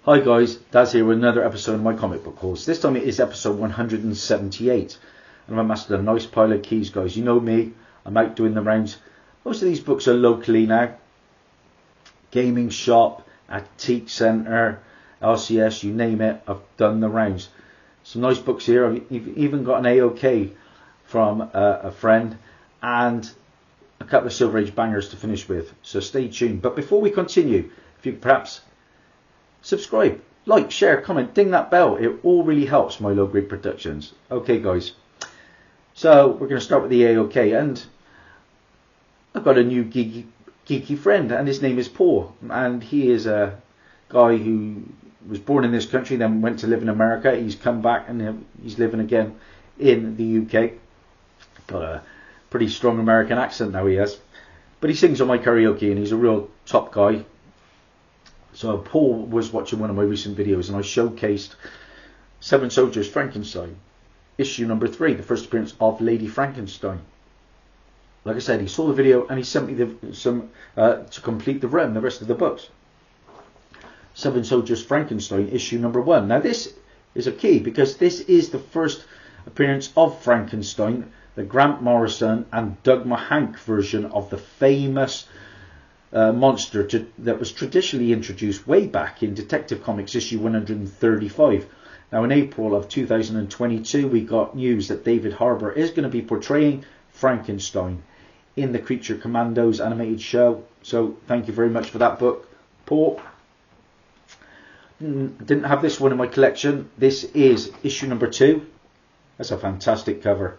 Hi guys, Dazzie here with another episode of my comic book course. This time it is episode 178 and I've amassed a nice pile of keys, guys. You know me, I'm out doing the rounds. Most of these books are locally now. Gaming shop, antique centre, LCS, you name it, I've done the rounds. Some nice books here. I've even got an AOK from a friend and a couple of Silver Age bangers to finish with. So stay tuned. But before we continue, if you perhaps subscribe, like, share, comment, ding that bell. It all really helps my low grade productions. Okay guys, so we're going to start with the AOK, and I've got a new geeky friend, and his name is Paul, and he is a guy who was born in this country, then went to live in America. He's come back and he's living again in the UK. Got a pretty strong American accent now, he has, but he sings on my karaoke and he's a real top guy. So Paul was watching one of my recent videos and I showcased Seven Soldiers Frankenstein, issue number 3, the first appearance of Lady Frankenstein. Like I said, he saw the video and he sent me some to complete the run, the rest of the books. Seven Soldiers Frankenstein, issue number 1. Now this is a key because this is the first appearance of Frankenstein, the Grant Morrison and Doug Mahank version of the famous monster that was traditionally introduced way back in Detective Comics issue 135. Now in April of 2022 we got news that David Harbour is going to be portraying Frankenstein in the Creature Commandos animated show. So thank you very much for that book, Paul. Didn't have this one in my collection. This is issue number 2. That's a fantastic cover.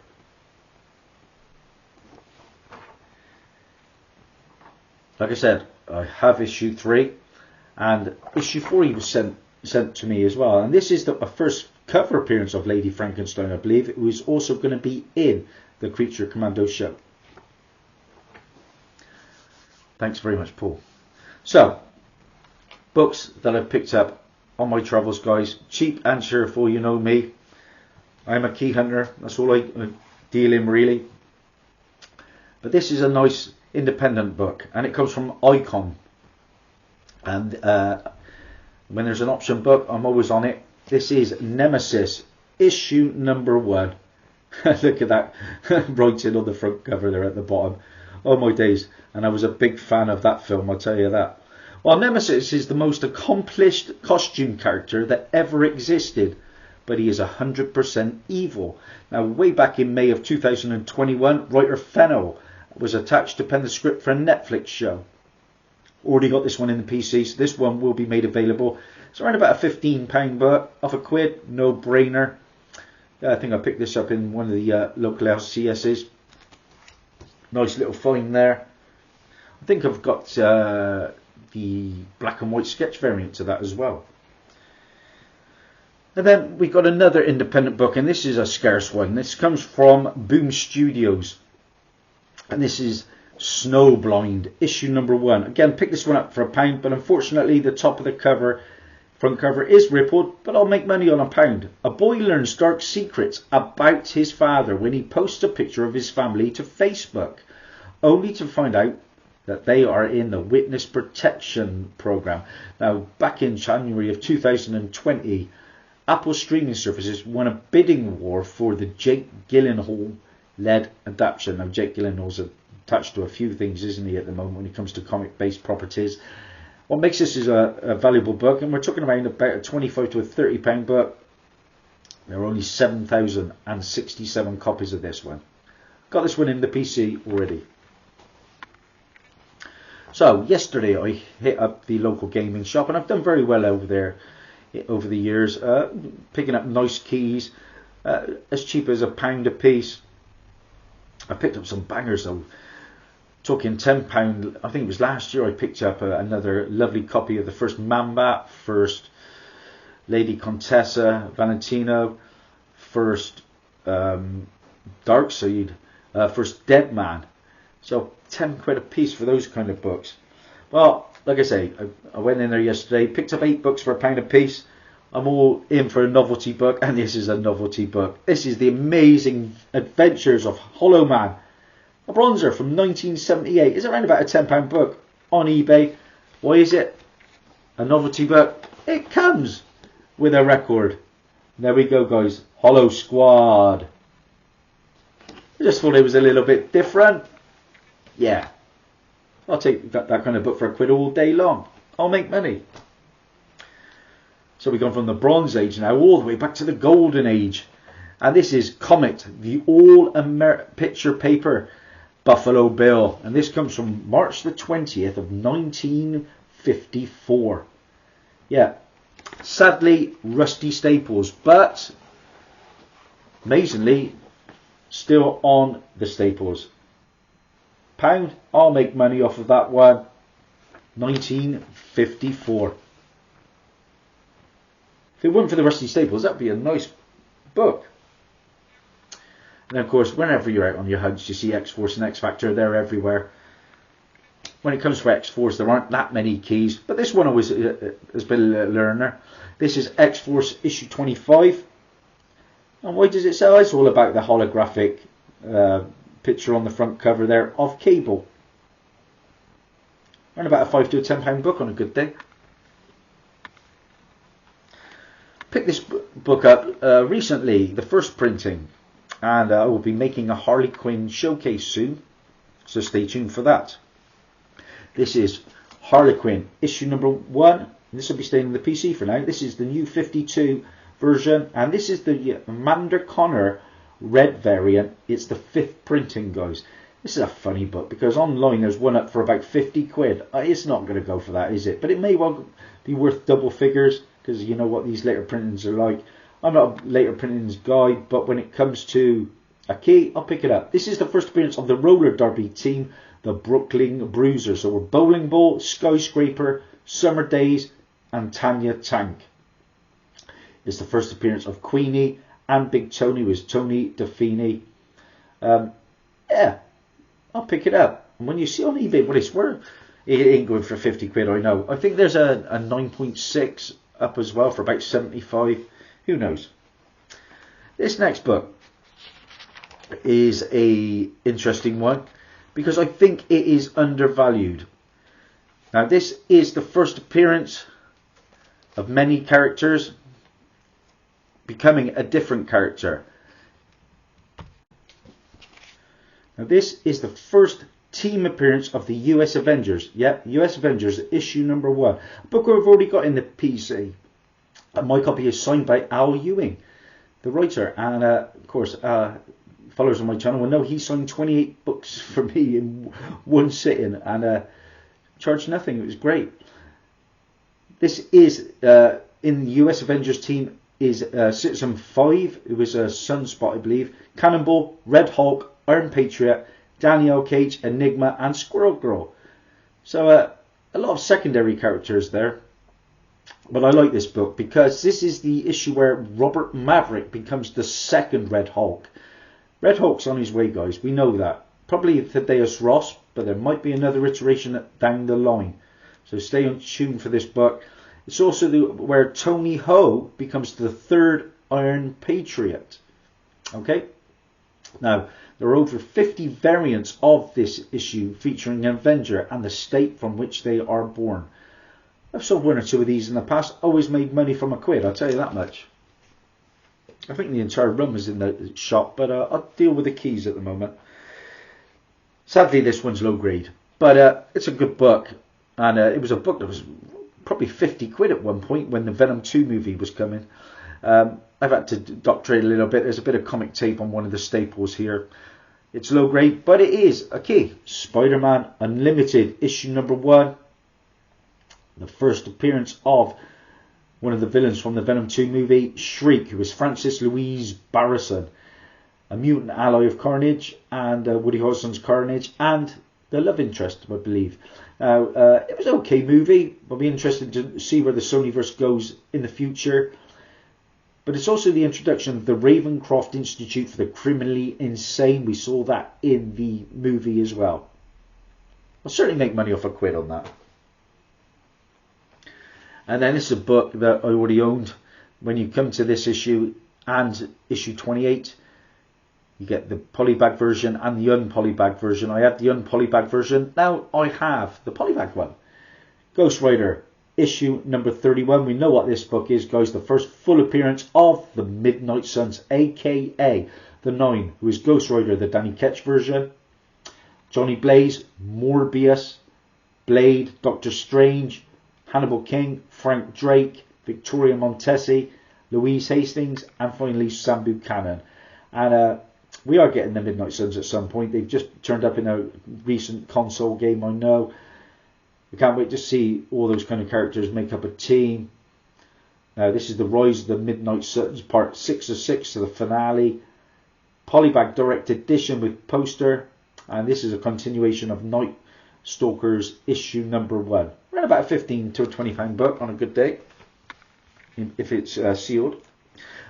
Like I said, I have issue 3 and issue 4 was sent to me as well. And this is the first cover appearance of Lady Frankenstein, I believe. It was also going to be in the Creature Commando show. Thanks very much, Paul. So, books that I've picked up on my travels, guys. Cheap and cheerful, you know me. I'm a key hunter. That's all I deal in, really. But this is a nice independent book, and it comes from Icon, and when there's an option book I'm always on it. This is Nemesis, issue number 1. Look at that writing on the front cover there at the bottom. Oh my days, and I was a big fan of that film, I'll tell you that. Well, Nemesis is the most accomplished costume character that ever existed, but he is 100% evil. Now, way back in May of 2021, writer Fennell was attached to pen the script for a Netflix show. Already got this one in the PC, so this one will be made available. It's around about a £15 book, off a quid, no brainer. I think I picked this up in one of the local LCSs. Nice little find there. I think I've got the black and white sketch variant to that as well. And then we got another independent book, and this is a scarce one. This comes from Boom Studios. And this is Snowblind, issue number 1. Again, pick this one up for £1, but unfortunately the top of the cover, front cover, is rippled, but I'll make money on £1. A boy learns dark secrets about his father when he posts a picture of his family to Facebook, only to find out that they are in the witness protection program. Now, back in January of 2020, Apple streaming services won a bidding war for the Jake Gyllenhaal led adaptation. Now, Jake Gyllenhaal's attached to a few things, isn't he, at the moment when it comes to comic based properties. What makes this is a valuable book, and we're talking about a £25 to a £30 book. There are only 7,067 copies of this one. Got this one in the PC already. So yesterday I hit up the local gaming shop, and I've done very well over there over the years, picking up nice keys, as cheap as £1 a piece. I picked up some bangers though, talking £10. I think it was last year I picked up another lovely copy of the first Mamba, first Lady Contessa Valentino, first Darkseid, first Deadman. So £10 a piece for those kind of books. Well, like I say, I went in there yesterday, picked up 8 books for £1 a piece. I'm all in for a novelty book, and this is a novelty book. This is The Amazing Adventures of Hollow Man, a bronzer from 1978. It's around about a £10 book on eBay. Why is it a novelty book? it comes with a record. There we go, guys. Hollow Squad. I just thought it was a little bit different. Yeah. I'll take that kind of book for £1 all day long. I'll make money. So we've gone from the Bronze Age now all the way back to the Golden Age. And this is Comet, the all-picture paper Buffalo Bill. And this comes from March the 20th of 1954. Yeah. Sadly, rusty staples, but amazingly, still on the staples. £1, I'll make money off of that one. 1954. If it weren't for the rusty staples, that'd be a nice book. And of course, whenever you're out on your hunts, you see X-Force and X-Factor. They're everywhere. When it comes to X-Force, there aren't that many keys, but this one always has been a learner. This is X-Force issue 25. And why does it say? It's all about the holographic picture on the front cover there of Cable. And about a £5 to £10 book on a good day. Picked this book up recently, the first printing, and I will be making a Harley Quinn showcase soon, so stay tuned for that. This is Harley Quinn issue number 1. This will be staying in the PC for now. This is the new 52 version, and this is the Amanda Connor red variant. It's the 5th printing, guys. This is a funny book because online there's one up for about £50. It's not going to go for that, is it? But it may well be worth double figures because you know what these later printings are like. I'm not a later printings guy, but when it comes to a key, I'll pick it up. This is the first appearance of the roller derby team, the Brooklyn Bruisers. So we're Bowling Ball, Skyscraper, Summer Days, and Tanya Tank. It's the first appearance of Queenie and Big Tony, was Tony DeFini. Yeah, I'll pick it up. And when you see on eBay what it's worth, it ain't going for £50, I know. I think there's a 9.6 up as well for about 75. Who knows? This next book is a interesting one because I think it is undervalued. Now this is the first appearance of many characters becoming a different character. Now this is the first team appearance of the US Avengers. Yep, US Avengers issue number 1. A book I've already got in the PC. My copy is signed by Al Ewing, the writer, and of course followers on my channel will know he signed 28 books for me in one sitting and charged nothing. It was great. This is in the US Avengers team is Citizen 5. It was Sunspot, I believe. Cannonball, Red Hulk, Iron Patriot, Danielle Cage, Enigma, and Squirrel Girl. So a lot of secondary characters there. But I like this book because this is the issue where Robert Maverick becomes the second Red Hulk. Red Hulk's on his way, guys. We know that. Probably Thaddeus Ross, but there might be another iteration down the line. So stay tuned for this book. It's also where Tony Ho becomes the third Iron Patriot. Okay? Now, there are over 50 variants of this issue featuring an Avenger and the state from which they are born. I've sold 1 or 2 of these in the past. Always made money from £1, I'll tell you that much. I think the entire run was in the shop, but I'll deal with the keys at the moment. Sadly, this one's low grade, but it's a good book. And it was a book that was probably £50 at one point when the Venom 2 movie was coming. I've had to doctorate a little bit. There's a bit of comic tape on one of the staples here. It's low grade, but it is a key. SpiderMan Unlimited, issue number 1. The first appearance of one of the villains from the Venom 2 movie, Shriek, who was Frances Louise Barrison, a mutant ally of Carnage and Woody Harrelson's Carnage, and the love interest, I believe. It was an okay movie. I'll be interested to see where the Sonyverse goes in the future. But it's also the introduction of the Ravencroft Institute for the Criminally Insane. We saw that in the movie as well. I'll certainly make money off £1 on that. And then it's a book that I already owned. When you come to this issue and issue 28, you get the polybag version and the unpolybag version. I have the unpolybag version. Now I have the polybag one. Ghost Rider, issue number 31. We know what this book is, guys. The first full appearance of the Midnight Suns, aka the Nine, who is Ghost Rider, the Danny Ketch version, Johnny Blaze, Morbius, Blade, Doctor Strange, Hannibal King, Frank Drake, Victoria Montesi, Louise Hastings, and finally Sam Buchanan. And we are getting the Midnight Suns at some point. They've just turned up in a recent console game, I know. We can't wait to see all those kind of characters make up a team. This is the Rise of the Midnight Suns, part 6 of 6 to the finale. Polybag Direct Edition with poster. And this is a continuation of Night Stalkers issue number 1. Around about a £15 to £20 book on a good day, if it's sealed.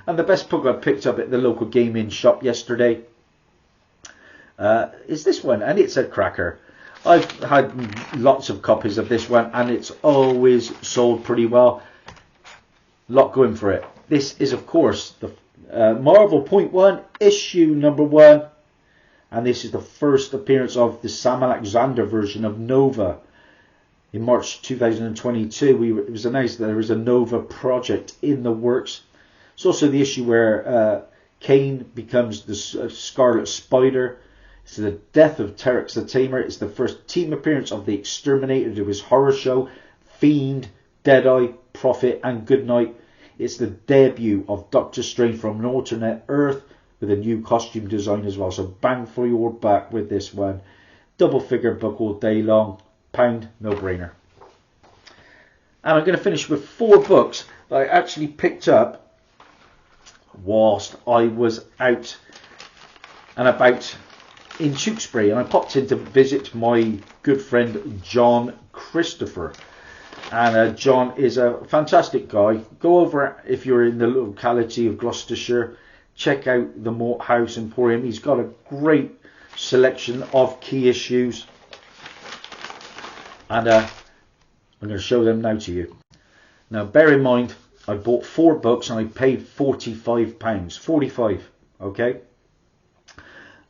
And the best book I picked up at the local gaming shop yesterday is this one, and it's a cracker. I've had lots of copies of this one, and it's always sold pretty well. Lot going for it. This is, of course, the Marvel Point 1, issue number 1. And this is the first appearance of the Sam Alexander version of Nova. In March 2022, it was announced that there was a Nova project in the works. It's also the issue where Kane becomes the Scarlet Spider. It's the death of Terex the Tamer. It's the first team appearance of the Exterminator to his horror show, Fiend, Deadeye, Prophet, and Goodnight. It's the debut of Doctor Strange from an alternate Earth with a new costume design as well. So bang for your buck with this one. Double figure book all day long. Pound, no brainer. And I'm going to finish with 4 books that I actually picked up whilst I was out and about in Tewkesbury, and I popped in to visit my good friend John Christopher. And John is a fantastic guy. Go over if you're in the locality of Gloucestershire. Check out the Mort House Emporium. He's got a great selection of key issues. And I'm going to show them now to you. Now bear in mind, I bought 4 books and I paid £45. 45, okay?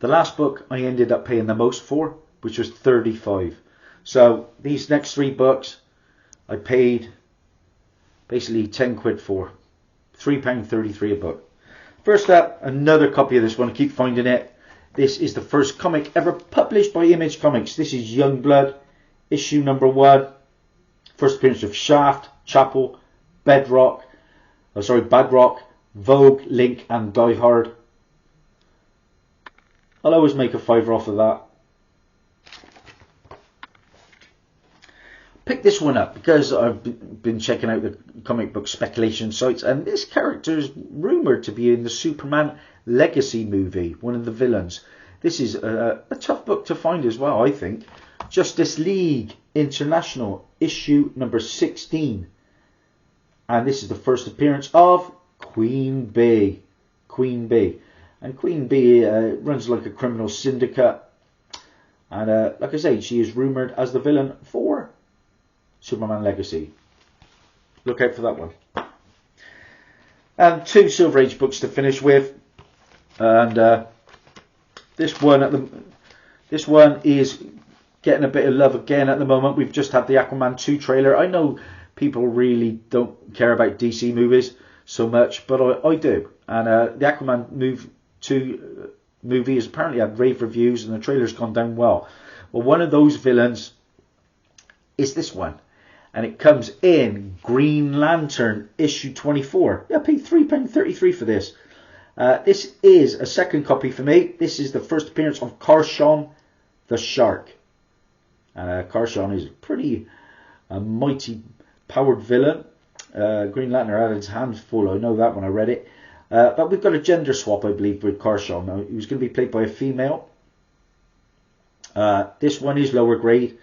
The last book I ended up paying the most for, which was 35. So these next 3 books I paid basically 10 quid for. £3.33 a book. First up, another copy of this one. I keep finding it. This is the first comic ever published by Image Comics. This is Youngblood, issue number 1. First appearance of Shaft, Chapel, Badrock, Vogue, Link, and Die Hard. I'll always make a fiver off of that. Picked this one up because I've been checking out the comic book speculation sites, and this character is rumoured to be in the Superman Legacy movie, one of the villains. This is a tough book to find as well, I think. Justice League International, issue number 16. And this is the first appearance of Queen Bee. Queen Bee. And Queen Bee runs like a criminal syndicate. And like I say, she is rumoured as the villain for Superman Legacy. Look out for that one. And 2 Silver Age books to finish with. And this one is getting a bit of love again at the moment. We've just had the Aquaman 2 trailer. I know people really don't care about DC movies so much, but I do. And the Aquaman 2 movie has apparently had rave reviews, and the trailer's gone down well. Well, one of those villains is this one. And it comes in Green Lantern issue 24. I paid £3.33 for this. This is a second copy for me. This is the first appearance of Karshon the Shark. Karshon is a pretty mighty powered villain. Green Lantern had his hands full. I know that when I read it. But we've got a gender swap, I believe, with Karshon. Now, he was going to be played by a female. This one is lower grade.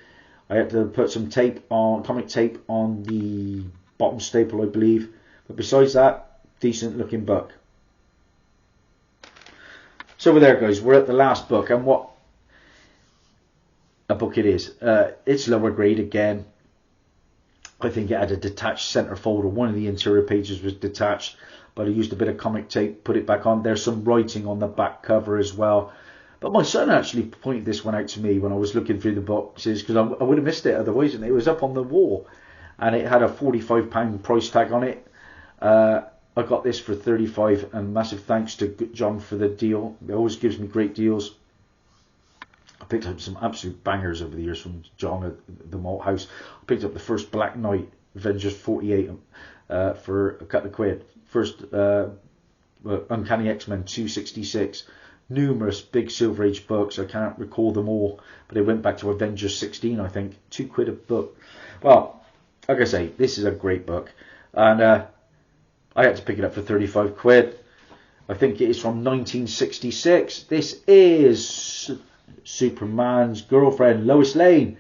I had to put some comic tape on the bottom staple, I believe. But besides that, decent looking book. So over there, guys, we're at the last book. And what a book it is. It's lower grade again. I think it had a detached centerfold, or one of the interior pages was detached. But I used a bit of comic tape, put it back on. There's some writing on the back cover as well. But my son actually pointed this one out to me when I was looking through the boxes, because I would have missed it otherwise, and it was up on the wall. and it had a £45 price tag on it. I got this for 35, and massive thanks to John for the deal. He always gives me great deals. I picked up some absolute bangers over the years from John at the Mort House. I picked up the first Black Knight, Avengers 48, for a couple of quid. First Uncanny X-Men 266. Numerous big Silver Age books. I can't recall them all, but they went back to Avengers 16, I think. £2 a book. Well, like I say, this is a great book, and I had to pick it up for 35 quid. I think it is from 1966. This is Superman's girlfriend, Lois Lane,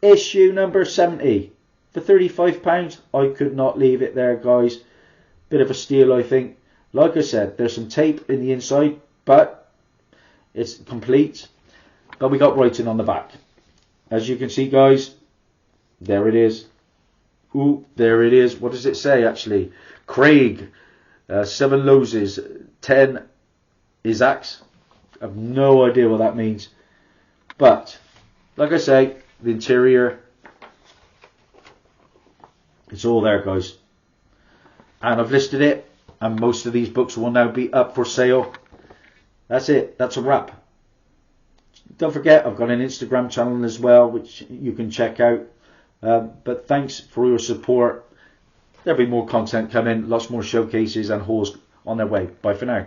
issue number 70 for £35. I could not leave it there, guys. Bit of a steal, I think. Like I said, there's some tape in the inside, but it's complete. But we got writing on the back. As you can see, guys, there it is. Ooh, there it is. What does it say, actually? Craig, 7 Loses, 10 Isaacs. I have no idea what that means. But, like I say, the interior, it's all there, guys. And I've listed it, and most of these books will now be up for sale. That's it. That's a wrap. Don't forget, I've got an Instagram channel as well, which you can check out. But thanks for your support. There'll be more content coming, lots more showcases and hauls on their way. Bye for now.